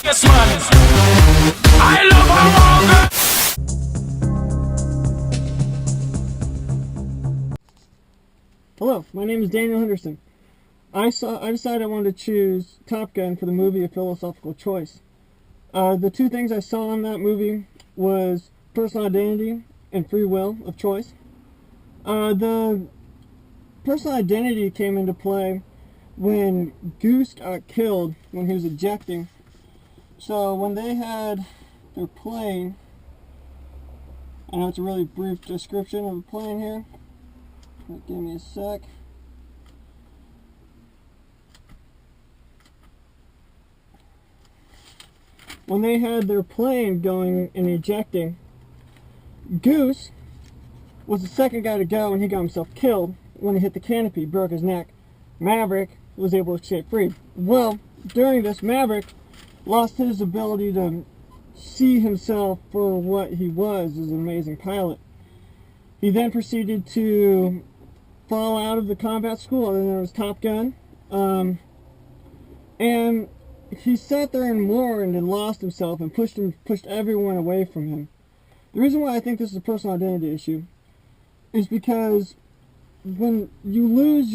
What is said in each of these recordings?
Yes, man. I love our Hello, my name is Daniel Henderson. I decided I wanted to choose Top Gun for the movie A Philosophical Choice. The two things I saw in that movie was personal identity and free will of choice. The personal identity came into play when Goose got killed when he was ejecting. So when they had their plane, I know it's a really brief description of the plane here. Give me a sec. When they had their plane going and ejecting, Goose was the second guy to go and he got himself killed when he hit the canopy, broke his neck. Maverick was able to escape free. Well, during this, Maverick lost his ability to see himself for what he was as an amazing pilot. He then proceeded to fall out of the combat school, and there was Top Gun, and he sat there and mourned and lost himself and pushed everyone away from him. The reason why I think this is a personal identity issue is because when you lose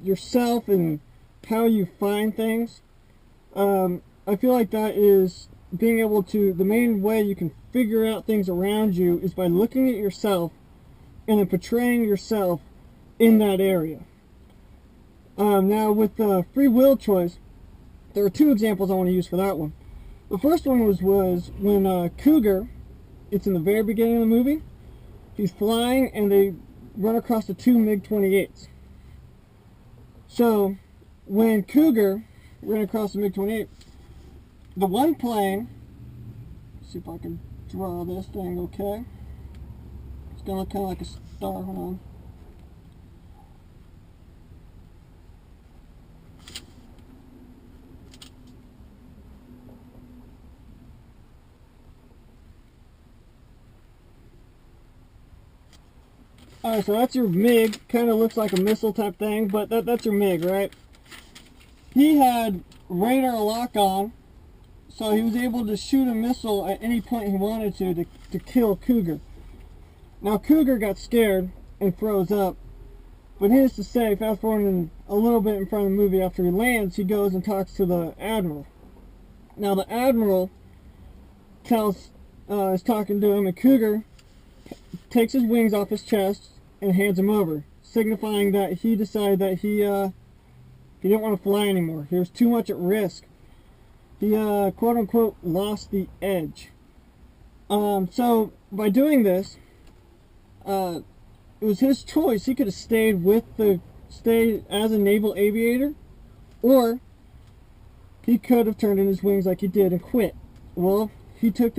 yourself and how you find things, I feel like that is being able to, the main way you can figure out things around you is by looking at yourself and then portraying yourself in that area. Now with the free will choice, there are two examples I want to use for that one. The first one was when Cougar, it's in the very beginning of the movie, he's flying and they run across the two MiG-28s. So when Cougar ran across the MiG-28, the one plane, let's see if I can draw this thing okay. It's gonna look kind of like a star. Hold on. Alright, so that's your MiG. Kind of looks like a missile type thing, but that's your MiG, right? He had radar lock on, so he was able to shoot a missile at any point he wanted to kill Cougar. Now Cougar got scared and froze up, but needless to say, fast forwarding a little bit in front of the movie, after he lands, he goes and talks to the Admiral. Now the Admiral is talking to him, and Cougar takes his wings off his chest and hands him over, signifying that he decided that he didn't want to fly anymore. He was too much at risk. He quote-unquote lost the edge. So by doing this, it was his choice. He could have stayed as a naval aviator, or he could have turned in his wings like he did and quit. Well, he took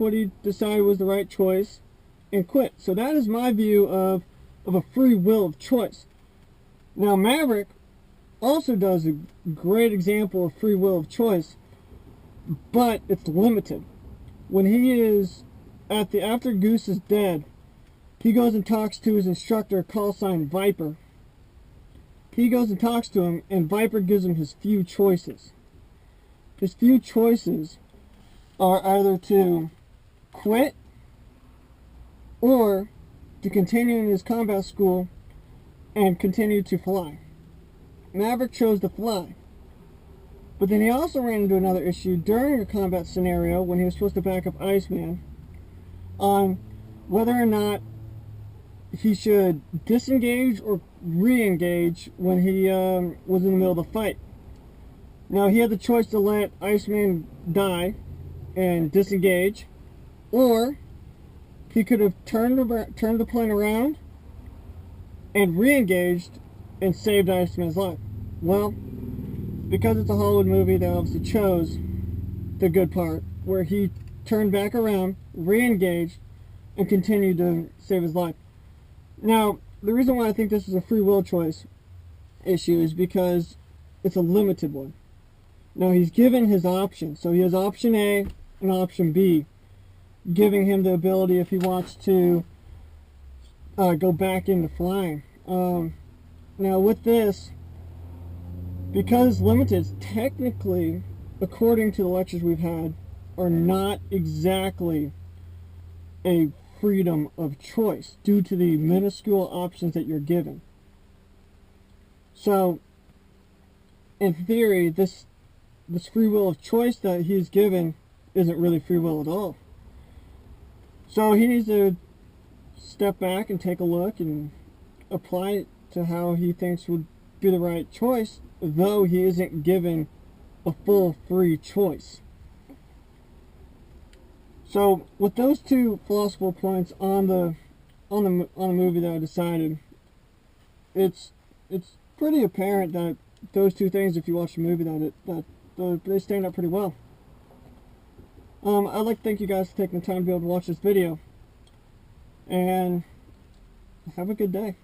what he decided was the right choice and quit. So that is my view of a free will of choice. Now Maverick also does a great example of free will of choice, but it's limited. When he is after Goose is dead, he goes and talks to his instructor, call sign Viper. He goes and talks to him, and Viper gives him his few choices. His few choices are either to quit or to continue in his combat school and continue to fly. Maverick chose to fly. But then he also ran into another issue during a combat scenario when he was supposed to back up Iceman on whether or not he should disengage or re-engage when he was in the middle of the fight. Now he had the choice to let Iceman die and disengage, or he could have turned the plane around and re-engaged and saved Iceman's life. Well, because it's a Hollywood movie, they obviously chose the good part, where he turned back around, re-engaged, and continued to save his life. Now, the reason why I think this is a free will choice issue is because it's a limited one. Now, he's given his options. So he has option A and option B, giving him the ability, if he wants to, go back into flying. Now, with this, because it's limited, technically according to the lectures we've had, are not exactly a freedom of choice due to the minuscule options that you're given. So, in theory, this free will of choice that he's given isn't really free will at all. So he needs to step back and take a look and apply it to how he thinks would be the right choice, though he isn't given a full free choice. So with those two philosophical points on the movie that I decided, it's pretty apparent that those two things, if you watch the movie, that they stand up pretty well. I'd like to thank you guys for taking the time to be able to watch this video, and have a good day.